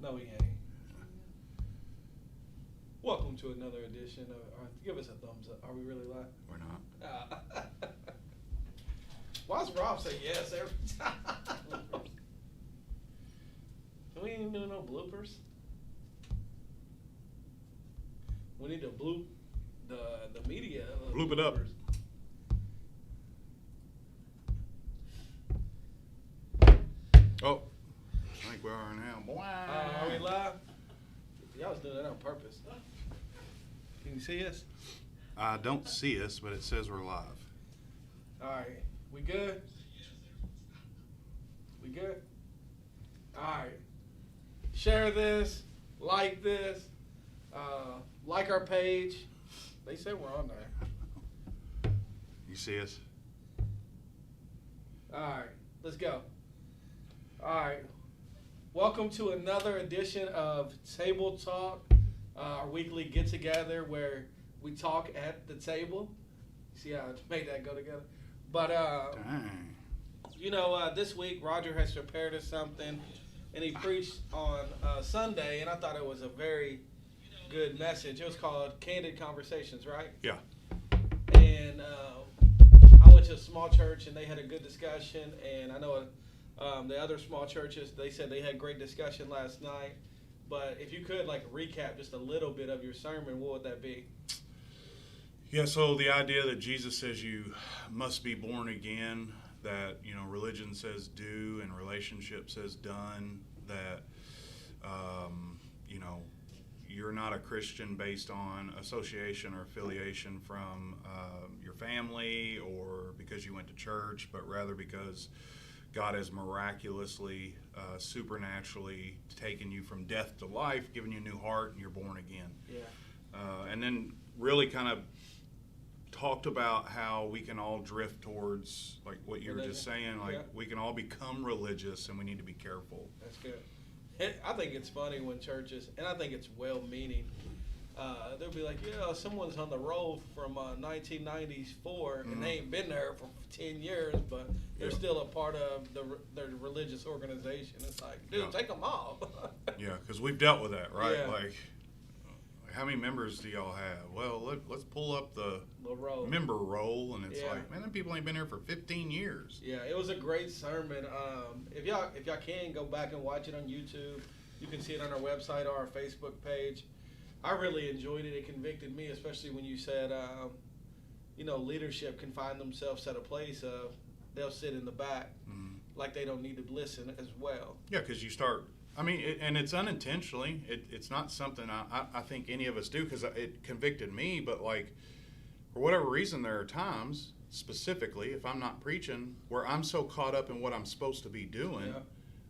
No, we ain't. Welcome to another edition of. Give us a thumbs up. Are we really live? We're not. Why does Rob say yes every time? We ain't doing no bloopers. We need to bloop the media. Bloop it up. Oh, I think we are now. Are we live? Y'all was doing that on purpose. Can you see us? I don't see us, but it says we're live. All right. We good? We good? All right. Share this. Like this. Like our page. They said we're on there. You see us? All right. Let's go. All right. Welcome to another edition of Table Talk, our weekly get-together where we talk at the table. See how I made that go together? But, Dang. This week Roger has prepared us something, and he preached on Sunday, and I thought it was a very good message. It was called Candid Conversations, right? Yeah. And I went to a small church, and they had a good discussion, and I know the other small churches, they said they had great discussion last night. But if you could, recap just a little bit of your sermon, what would that be? Yeah, so the idea that Jesus says you must be born again, that, religion says do and relationship says done, that, you're not a Christian based on association or affiliation from your family or because you went to church, but rather because God has miraculously, supernaturally taken you from death to life, given you a new heart, and you're born again. Yeah. And then really kind of talked about how we can all drift towards, like what you were just saying, we can all become religious, and we need to be careful. That's good. I think it's funny when churches, and I think it's well-meaning, they'll be like, yeah, someone's on the roll from 1994, and they ain't been there for 10 years, but they're still a part of their religious organization. It's like, dude, take them off. Yeah, because we've dealt with that, right? Yeah. Like, how many members do y'all have? Well, let's pull up the roll. member roll, and it's like, man, them people ain't been here for 15 years. Yeah, it was a great sermon. If y'all can, go back and watch it on YouTube. You can see it on our website or our Facebook page. I really enjoyed it. It convicted me, especially when you said, leadership can find themselves at a place of they'll sit in the back like they don't need to listen as well. Yeah, because you start, and it's unintentionally. It's not something I think any of us do, because it convicted me, but for whatever reason, there are times, specifically, if I'm not preaching, where I'm so caught up in what I'm supposed to be doing,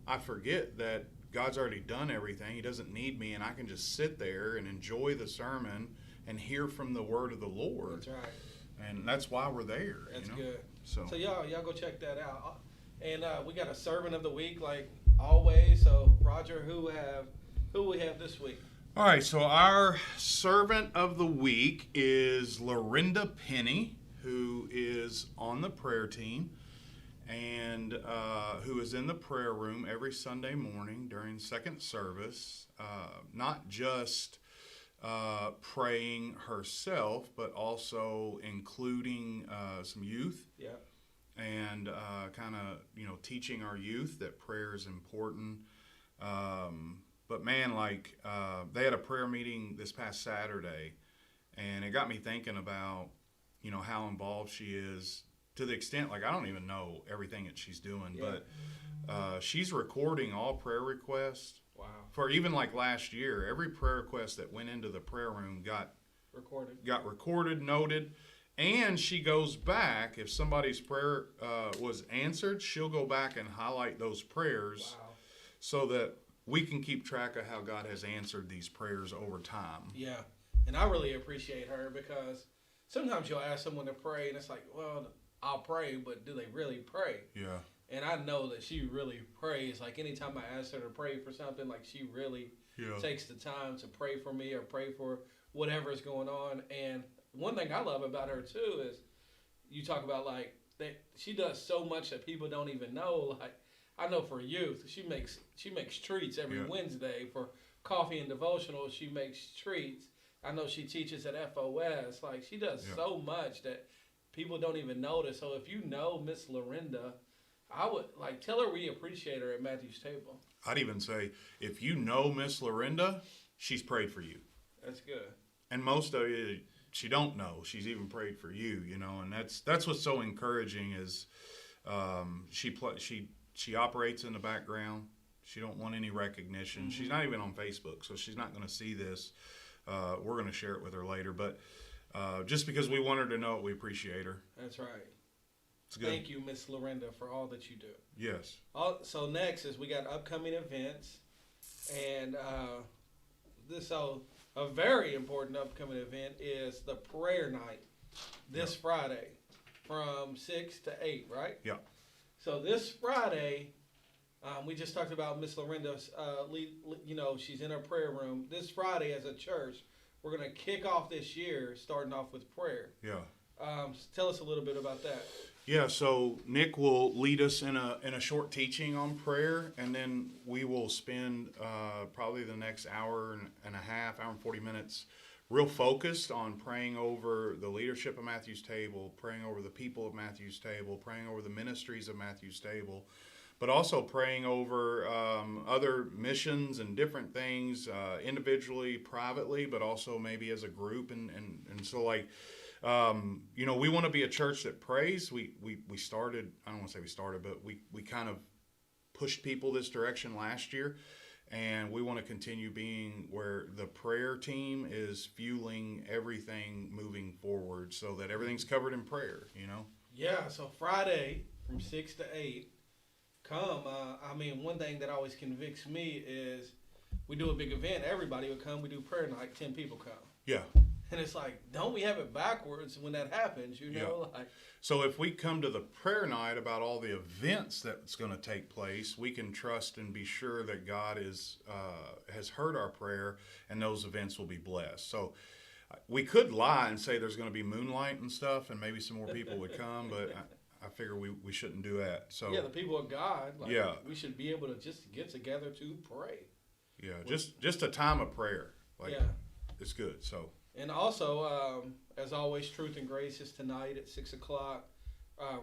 I forget that God's already done everything. He doesn't need me, and I can just sit there and enjoy the sermon and hear from the word of the Lord. That's right. And that's why we're there. That's good. So y'all go check that out. And we got a servant of the week, like always. So Roger, who we have this week? All right, so our servant of the week is Lorinda Penny, who is on the prayer team and who is in the prayer room every Sunday morning during second service, not just praying herself, but also including some youth. Yeah. And kind of, teaching our youth that prayer is important. But man, they had a prayer meeting this past Saturday, and it got me thinking about, how involved she is, to the extent, I don't even know everything that she's doing, but she's recording all prayer requests. Wow. For even last year, every prayer request that went into the prayer room got recorded, noted. And she goes back, if somebody's prayer was answered, she'll go back and highlight those prayers so that we can keep track of how God has answered these prayers over time. Yeah, and I really appreciate her, because sometimes you'll ask someone to pray, and it's like, well, I'll pray, but do they really pray? Yeah. And I know that she really prays. Anytime I ask her to pray for something, she really takes the time to pray for me or pray for whatever is going on. And one thing I love about her too is you talk about that she does so much that people don't even know. I know for youth, she makes treats every Wednesday for coffee and devotional. She makes treats. I know she teaches at FOS. Like, she does so much that people don't even notice. So if you know Miss Lorinda, I would tell her we appreciate her at Matthew's Table. I'd even say, if you know Miss Lorinda, she's prayed for you. That's good. And most of you, she don't know. She's even prayed for you, and that's what's so encouraging is she operates in the background. She don't want any recognition. Mm-hmm. She's not even on Facebook, so she's not going to see this. We're going to share it with her later, but just because we want her to know it, we appreciate her. That's right. It's good. Thank you, Miss Lorinda, for all that you do. Yes. So next is we got upcoming events, and a very important upcoming event is the prayer night this Friday from 6 to 8, right? Yeah. So this Friday, we just talked about Miss Lorinda's, she's in her prayer room. This Friday as a church, we're going to kick off this year starting off with prayer. Yeah. Tell us a little bit about that. Yeah, so Nick will lead us in a short teaching on prayer, and then we will spend probably the next hour and a half, hour and 40 minutes, real focused on praying over the leadership of Matthew's Table, praying over the people of Matthew's Table, praying over the ministries of Matthew's Table, but also praying over other missions and different things individually, privately, but also maybe as a group, and so we want to be a church that prays. We started, I don't want to say we started, but we kind of pushed people this direction last year, and we want to continue being where the prayer team is fueling everything moving forward so that everything's covered in prayer, Yeah, so Friday from 6 to 8, come. One thing that always convicts me is we do a big event, everybody would come, we do prayer night, 10 people come. Yeah. And it's like, don't we have it backwards when that happens, So if we come to the prayer night about all the events that's going to take place, we can trust and be sure that God has heard our prayer, and those events will be blessed. So we could lie and say there's going to be moonlight and stuff, and maybe some more people would come, but I figure we shouldn't do that. So yeah, the people of God, we should be able to just get together to pray. Yeah, just a time of prayer. It's good, so... And also, as always, Truth and Grace is tonight at 6 o'clock.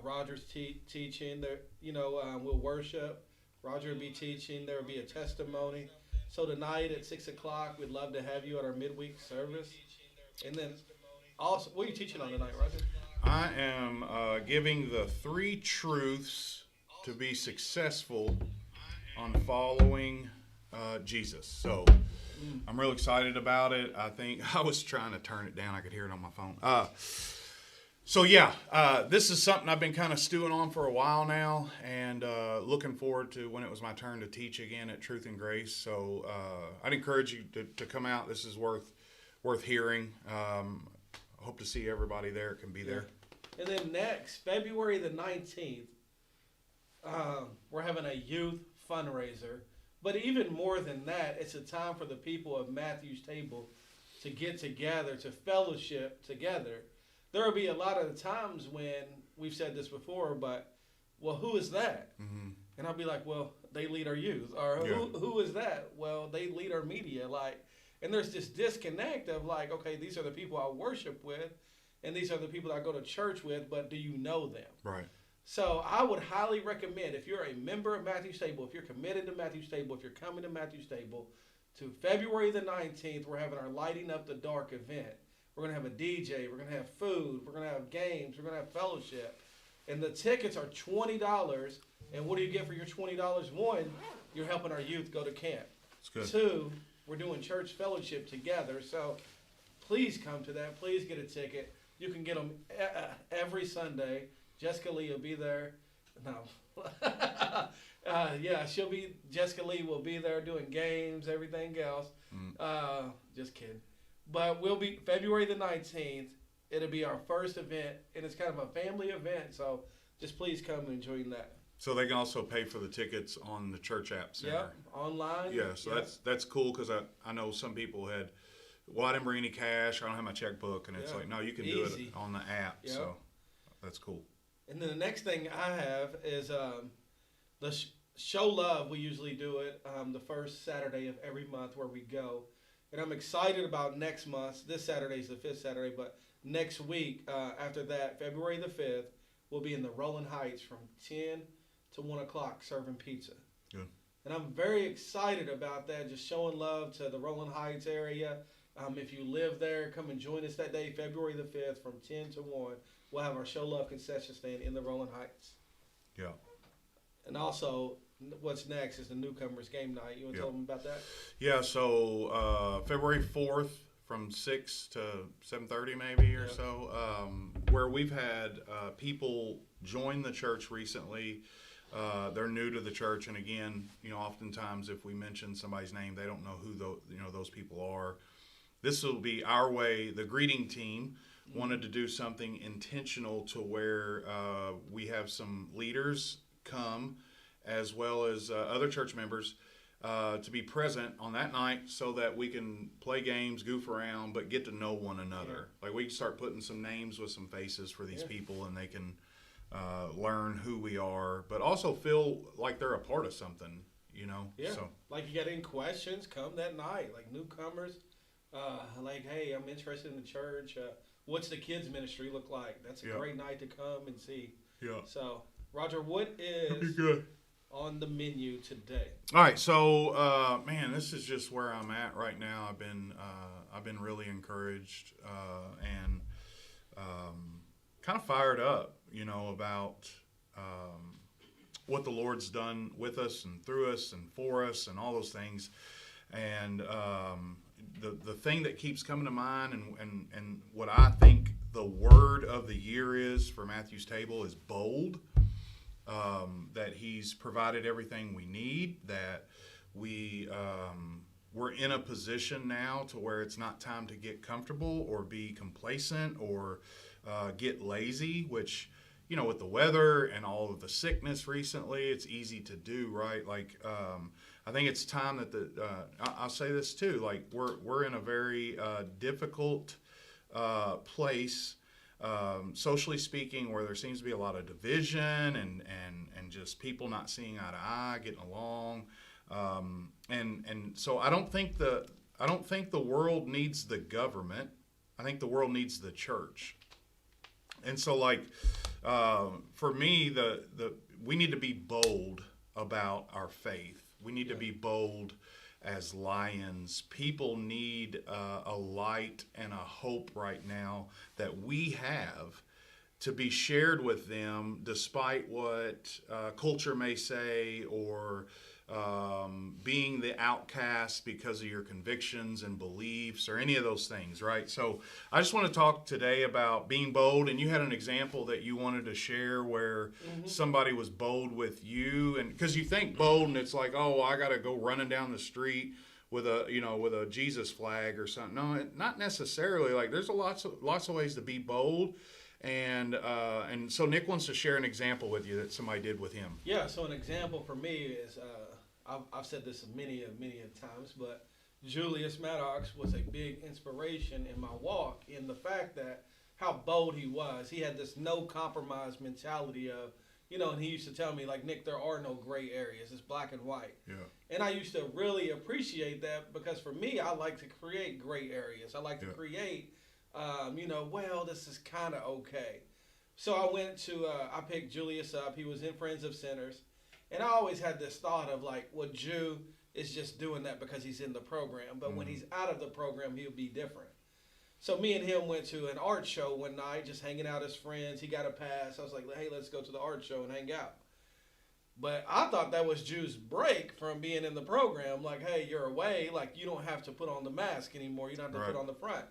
Roger's teaching. We'll worship. Roger will be teaching. There will be a testimony. So tonight at 6 o'clock, we'd love to have you at our midweek service. And then also, what are you teaching on tonight, Roger? I am giving the 3 truths to be successful on following Jesus. So... I'm real excited about it. I think I was trying to turn it down. I could hear it on my phone. This is something I've been kind of stewing on for a while now, and looking forward to when it was my turn to teach again at Truth and Grace. So I'd encourage you to come out. This is worth hearing. I hope to see everybody there. It can be there. And then next, February the 19th, we're having a youth fundraiser. But even more than that, it's a time for the people of Matthew's Table to get together, to fellowship together. There will be a lot of times when we've said this before, but, well, who is that? Mm-hmm. And I'll be like, well, they lead our youth. Or who is that? Well, they lead our media. And there's this disconnect of okay, these are the people I worship with, and these are the people I go to church with, but do you know them? Right. So I would highly recommend, if you're a member of Matthew's Table, if you're committed to Matthew's Table, if you're coming to Matthew's Table, to February the 19th, we're having our Lighting Up the Dark event. We're going to have a DJ. We're going to have food. We're going to have games. We're going to have fellowship. And the tickets are $20. And what do you get for your $20? 1, you're helping our youth go to camp. That's good. 2, we're doing church fellowship together. So please come to that. Please get a ticket. You can get them every Sunday. Jessica Lee will be there. No. Jessica Lee will be there doing games, everything else. Just kidding. But we'll be February the 19th. It'll be our first event, and it's kind of a family event. So just please come and join that. So they can also pay for the tickets on the church app center. Yep, online. Yeah, so that's cool because I know some people had, I didn't bring any cash. I don't have my checkbook. And it's no, you can do it on the app. Yep. So that's cool. And then the next thing I have is Show love, we usually do it the first Saturday of every month where we go. And I'm excited about next month. This Saturday is the fifth Saturday, but next week, after that, February the 5th, we'll be in the Rolling Heights from 10 to 1 o'clock serving pizza. Good. And I'm very excited about that, just showing love to the Rolling Heights area. If you live there, come and join us that day, February the 5th from 10 to 1. We'll have our Show Love concession stand in the Rolling Heights. Yeah. And also, what's next is the Newcomers game night. You want to tell them about that? Yeah, so February 4th from 6 to 7:30 maybe or so, where we've had people join the church recently. They're new to the church, and again, oftentimes if we mention somebody's name, they don't know who those people are. This will be our way. The greeting team wanted to do something intentional to where we have some leaders come, as well as other church members, to be present on that night so that we can play games, goof around, but get to know one another. Like we can start putting some names with some faces for these people, and they can learn who we are, but also feel like they're a part of something, Yeah. So, like, you got any questions, come that night. Like, newcomers, like, hey, I'm interested in the church. What's the kids ministry look like? That's a great night to come and see. Yeah. So, Roger, what is on the menu today? All right, so man, this is just where I'm at right now. I've been really encouraged and kind of fired up, about what the Lord's done with us and through us and for us and all those things. And the thing that keeps coming to mind and what I think the word of the year is for Matthew's Table is bold. That he's provided everything we need, that we're in a position now to where it's not time to get comfortable or be complacent or get lazy, which, with the weather and all of the sickness recently, it's easy to do, right? Like, I think it's time that I'll say this too, like we're in a very difficult place, socially speaking, where there seems to be a lot of division and just people not seeing eye to eye, getting along, and so I don't think the world needs the government. I think the world needs the church. And so, like, for me, we need to be bold about our faith. We need to be bold as lions. People need a light and a hope right now that we have to be shared with them, despite what culture may say, or being the outcast because of your convictions and beliefs or any of those things, right? So I just want to talk today about being bold. And you had an example that you wanted to share where somebody was bold with you, and because you think bold and it's like, oh, I got to go running down the street with a Jesus flag or something. No, not necessarily. Like, there's lots of ways to be bold. And so Nick wants to share an example with you that somebody did with him. Yeah, so an example for me is, I've said this many times, but Julius Maddox was a big inspiration in my walk, in the fact that how bold he was. He had this no compromise mentality of, and he used to tell me, like, Nick, there are no gray areas. It's black and white. Yeah. And I used to really appreciate that, because for me, I like to create gray areas. I like to create, this is kind of okay. So I picked Julius up. He was in Friends of Sinners. And I always had this thought of, like, well, Jew is just doing that because he's in the program. But when he's out of the program, he'll be different. So me and him went to an art show one night, just hanging out as friends. He got a pass. I was like, hey, let's go to the art show and hang out. But I thought that was Jew's break from being in the program. Like, hey, you're away. Like, you don't have to put on the mask anymore. You don't have to put on the front.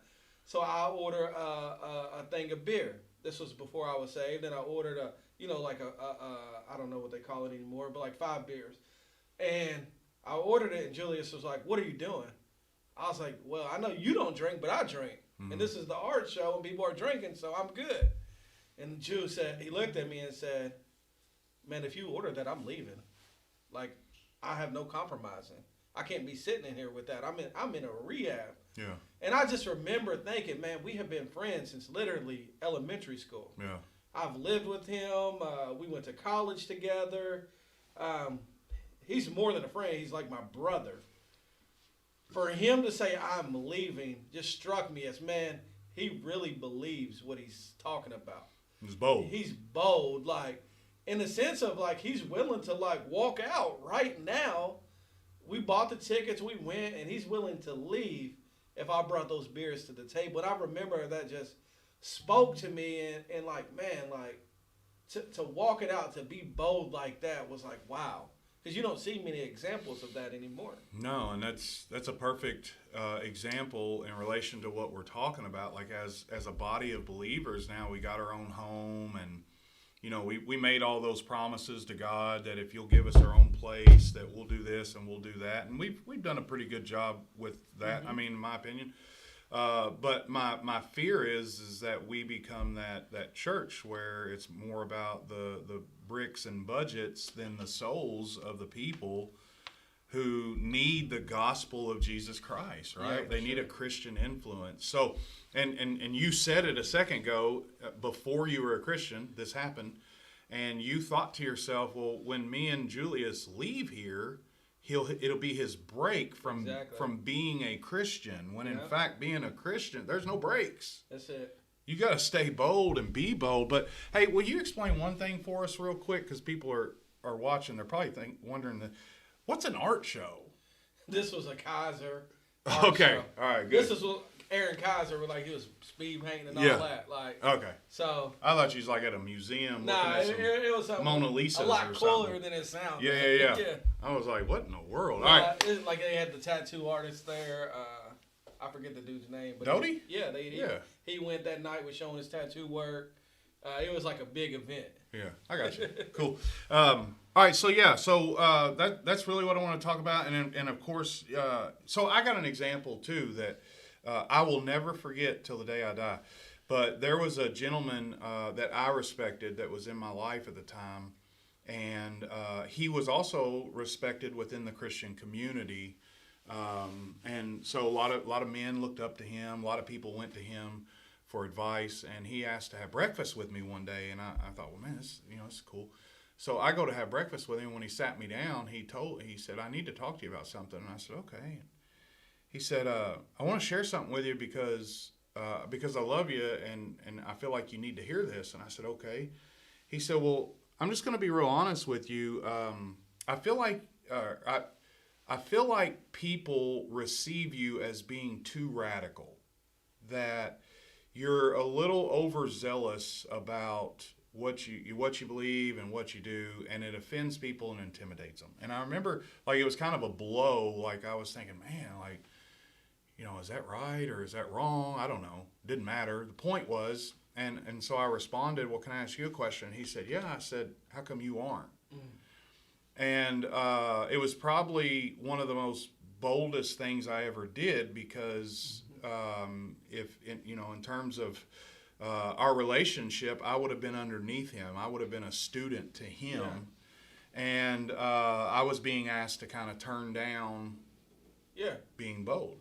So I ordered a thing of beer. This was before I was saved. And I ordered I don't know what they call it anymore, but like 5 beers. And I ordered it, and Julius was like, what are you doing? I was like, well, I know you don't drink, but I drink. And this is the art show, and people are drinking, so I'm good. And Jew said, he looked at me and said, man, if you order that, I'm leaving. Like, I have no compromising. I can't be sitting in here with that. I'm in a rehab. Yeah. And I just remember thinking, man, we have been friends since literally elementary school. Yeah. I've lived with him. We went to college together. he's more than a friend. He's like my brother. For him to say I'm leaving just struck me as, man, he really believes what he's talking about. He's bold. He's bold, like in the sense of like he's willing to like walk out right now. We bought the tickets, we went, and he's willing to leave if I brought those beers to the table. And I remember that just spoke to me, and like, man, like to walk it out, to be bold like that was like, wow. Because you don't see many examples of that anymore. No, and that's a perfect example in relation to what we're talking about. Like as a body of believers now, we got our own home, and you know we made all those promises to God that if you'll give us our own place, that we'll do this and we'll do that, and we've done a pretty good job with that. Mm-hmm. I mean, in my opinion. But my fear is that we become that church where it's more about the bricks and budgets than the souls of the people who need the gospel of Jesus Christ, right? Yeah, they need a Christian influence. So, and you said it a second ago, before you were a Christian, this happened, and you thought to yourself, well, when me and Julius leave here, it'll be his break from being a Christian, when in fact being a Christian, there's no breaks. That's it. You got to stay bold and be bold. But hey, will you explain one thing for us real quick? Because people are watching. They're probably wondering, what's an art show? This was a Kaiser art show. All right, good. This is what Aaron Kaiser was like. He was speed painting and all that. Like, okay. So I thought you was like at a museum. Nah, it was something Mona Lisa. A lot cooler than it sounded. Yeah. I was like, what in the world? All right. It's like they had the tattoo artist there. I forget the dude's name. But Doty? He went that night, was showing his tattoo work. It was like a big event. Yeah, I got you. Cool. All right, so that's really what I want to talk about, and of course, so I got an example too that I will never forget till the day I die. But there was a gentleman that I respected that was in my life at the time, and he was also respected within the Christian community. And so a lot of men looked up to him. A lot of people went to him for advice, and he asked to have breakfast with me one day. And I thought, well, man, this is cool. So I go to have breakfast with him. When he sat me down, he said, I need to talk to you about something. And I said, okay. He said, I want to share something with you because I love you, and I feel like you need to hear this. And I said, okay. He said, well, I'm just going to be real honest with you. I feel like people receive you as being too radical, that you're a little overzealous about what you believe and what you do, and it offends people and intimidates them. And I remember, like, it was kind of a blow. Like, I was thinking, man, like, is that right or is that wrong? I don't know. Didn't matter. The point was, and so I responded, well, can I ask you a question? He said, yeah. I said, how come you aren't? And it was probably one of the most boldest things I ever did, because in terms of our relationship, I would have been underneath him. I would have been a student to him. Yeah. And I was being asked to kind of turn down being bold,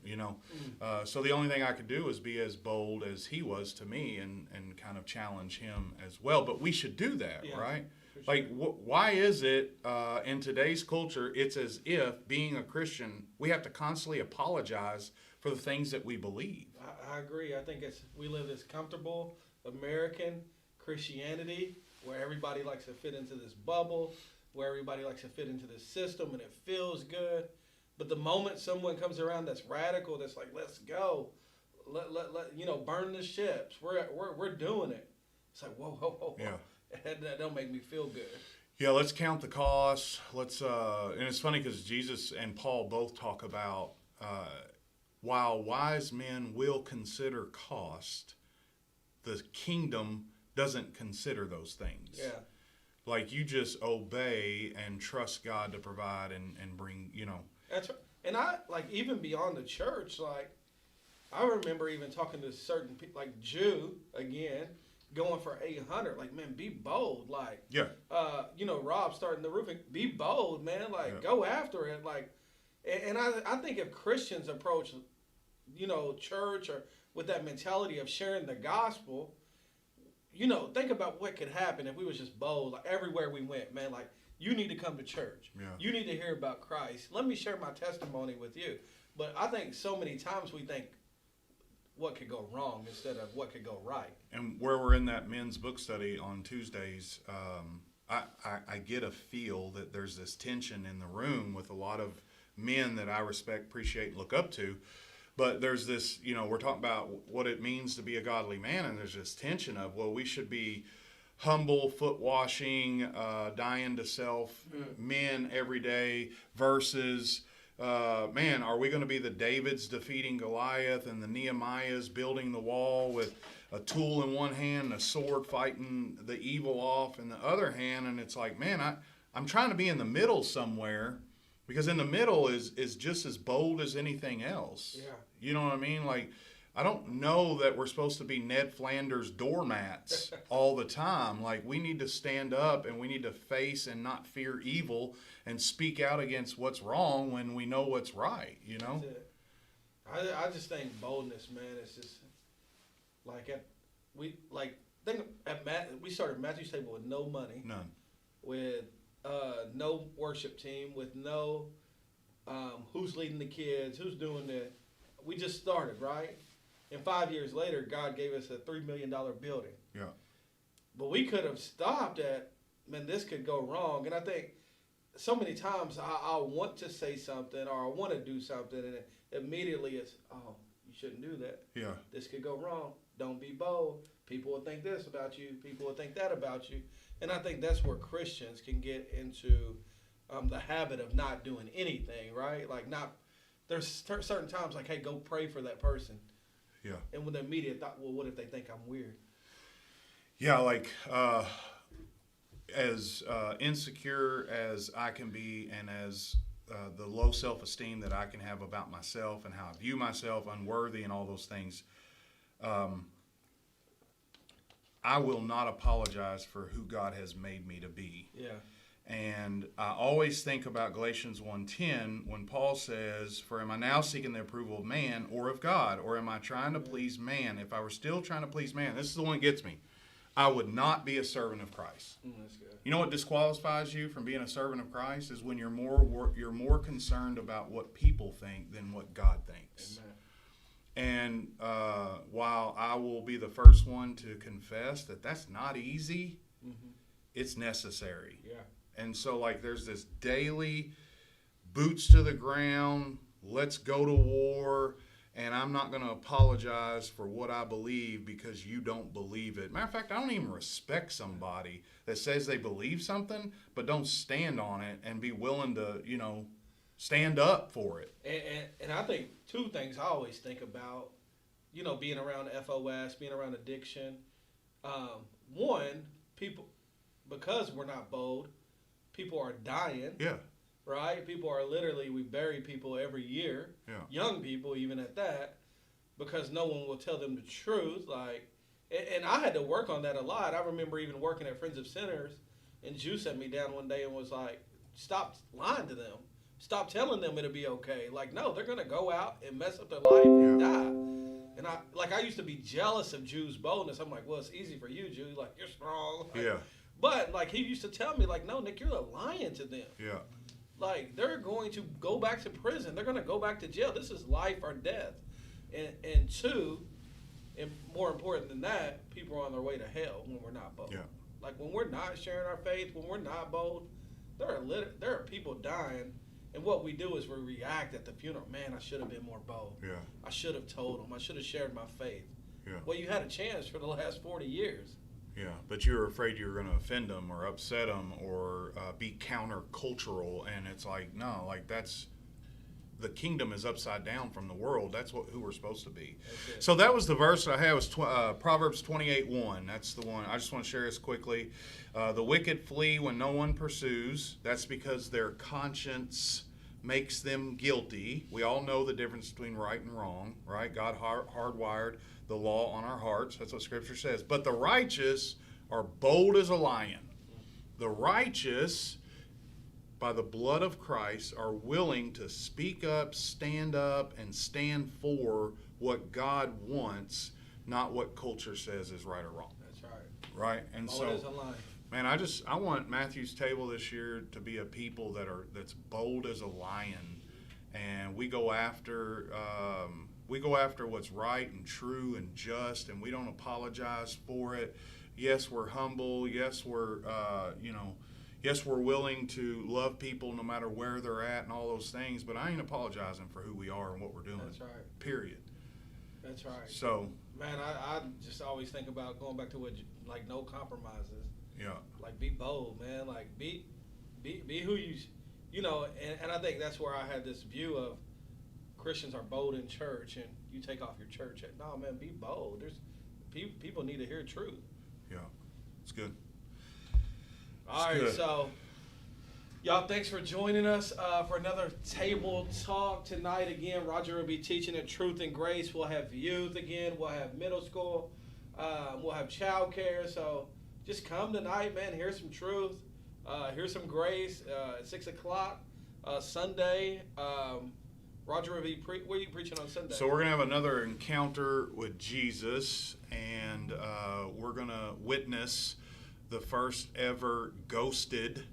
So the only thing I could do was be as bold as he was to me, and kind of challenge him as well. But we should do that, right? Sure. Like, why is it in today's culture, it's as if being a Christian, we have to constantly apologize for the things that we believe? I agree. I think we live this comfortable American Christianity where everybody likes to fit into this bubble, where everybody likes to fit into this system, and it feels good. But the moment someone comes around that's radical, that's like, let's go, let burn the ships. We're doing it. It's like, whoa. Yeah. That don't make me feel good. Yeah, let's count the costs. And it's funny because Jesus and Paul both talk about while wise men will consider cost, the kingdom doesn't consider those things. Yeah. Like, you just obey and trust God to provide and bring, That's right. And I, like, even beyond the church, like, I remember even talking to certain people, like Jew, again, going for 800. Like, man, be bold. Like, Rob starting the roofing, be bold, man. Like, go after it. Like, and I think if Christians approach, church or with that mentality of sharing the gospel, think about what could happen if we was just bold. Like, everywhere we went, man, like, You need to come to church. Yeah. You need to hear about Christ. Let me share my testimony with you. But I think so many times we think what could go wrong instead of what could go right. And where we're in that men's book study on Tuesdays, I get a feel that there's this tension in the room with a lot of men that I respect, appreciate, and look up to. But there's this, we're talking about what it means to be a godly man, and there's this tension of, well, we should be humble, foot washing, dying to self men every day versus, man, are we going to be the Davids defeating Goliath and the Nehemiahs building the wall with a tool in one hand and a sword fighting the evil off in the other hand? And it's like, man, I'm trying to be in the middle somewhere, because in the middle is just as bold as anything else. Yeah. You know what I mean? Like, I don't know that we're supposed to be Ned Flanders doormats all the time. Like, we need to stand up and we need to face and not fear evil and speak out against what's wrong when we know what's right, That's it. I just think boldness, man, is just we started Matthew's Table with no money. None. With no worship team, with no who's leading the kids, who's doing the. We just started, right? And 5 years later, God gave us a $3 million building. Yeah. But we could have stopped at, man, this could go wrong. And I think so many times I want to say something or I want to do something, and immediately it's, oh, you shouldn't do that. Yeah. This could go wrong. Don't be bold. People will think this about you. People will think that about you. And I think that's where Christians can get into the habit of not doing anything, right? Like there's certain times like, hey, go pray for that person. Yeah. And with the immediate thought, well, what if they think I'm weird? Yeah, like as insecure as I can be, and as the low self-esteem that I can have about myself and how I view myself, unworthy and all those things, I will not apologize for who God has made me to be. Yeah. And I always think about Galatians 1:10 when Paul says, for am I now seeking the approval of man or of God? Or am I trying to please man? If I were still trying to please man, this is the one that gets me. I would not be a servant of Christ. That's good. You know what disqualifies you from being a servant of Christ is when you're more concerned about what people think than what God thinks. Amen. And while I will be the first one to confess that that's not easy, it's necessary. Yeah. And so, like, there's this daily boots to the ground, let's go to war, and I'm not going to apologize for what I believe because you don't believe it. Matter of fact, I don't even respect somebody that says they believe something but don't stand on it and be willing to, stand up for it. And I think two things I always think about, being around FOS, being around addiction. One, people, because we're not bold, people are dying. Yeah. Right? People are literally, we bury people every year. Yeah. Young people, even at that, because no one will tell them the truth. And I had to work on that a lot. I remember even working at Friends of Sinners, and Jew sat me down one day and was like, stop lying to them. Stop telling them it'll be okay. Like, no, they're going to go out and mess up their life and die. And I used to be jealous of Jew's boldness. I'm like, well, it's easy for you, Jew. Like, you're strong. Yeah. But, he used to tell me, no, Nick, you're lying to them. Yeah. They're going to go back to prison. They're going to go back to jail. This is life or death. And two, and more important than that, people are on their way to hell when we're not bold. Yeah. When we're not sharing our faith, when we're not bold, there are people dying. And what we do is we react at the funeral. Man, I should have been more bold. Yeah. I should have told them. I should have shared my faith. Yeah. Well, you had a chance for the last 40 years. Yeah, but you were afraid you were going to offend them or upset them or be countercultural, and it's like, no, that's the kingdom is upside down from the world. That's who we're supposed to be. So that was the verse that I had was Proverbs 28:1. That's the one. I just want to share this quickly. The wicked flee when no one pursues. That's because their conscience makes them guilty. We all know the difference between right and wrong, right? God hardwired the law on our hearts. That's what Scripture says. But the righteous are bold as a lion. The righteous, by the blood of Christ, are willing to speak up, and stand for what God wants, not what culture says is right or wrong. That's right. Right? And Bold so, as a lion. Man, I want Matthew's Table this year to be a people that's bold as a lion, and we go after what's right and true and just, and we don't apologize for it. Yes, we're humble. Yes, yes, we're willing to love people no matter where they're at and all those things. But I ain't apologizing for who we are and what we're doing. That's right. Period. That's right. So, man, I just always think about going back to what, like, no compromises. yeah. Like, be bold, man. Like, be who you know. And I think that's where I had this view of Christians are bold in church, and you take off your church hat. No, man, be bold. There's people need to hear truth. Yeah, it's good. All right, so y'all, thanks for joining us for another table talk tonight. Again, Roger will be teaching at Truth and Grace. We'll have youth again. We'll have middle school. We'll have child care. So just come tonight, man. Hear some truth. Hear some grace at 6 o'clock Sunday. Roger will be what are you preaching on Sunday? So we're going to have another encounter with Jesus, and we're going to witness the first ever ghosted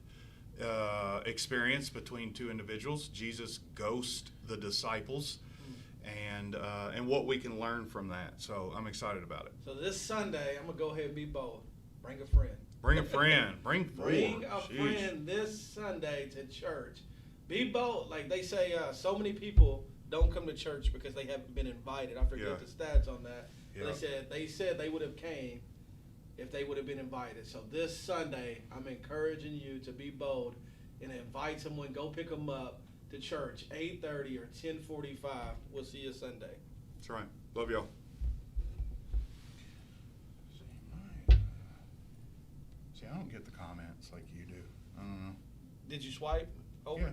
experience between two individuals. Jesus ghost the disciples, and what we can learn from that. So I'm excited about it. So this Sunday, I'm going to go ahead and be bold. Bring a friend. Bring a friend. Bring four. Bring a friend this Sunday to church. Be bold. Like they say, so many people don't come to church because they haven't been invited. I forget the stats on that. Yeah. They said they would have came if they would have been invited. So this Sunday, I'm encouraging you to be bold and invite someone. Go pick them up to church, 8:30 or 10:45. We'll see you Sunday. That's right. Love y'all. See, I don't get the comments like you do. I don't know. Did you swipe over? Yeah.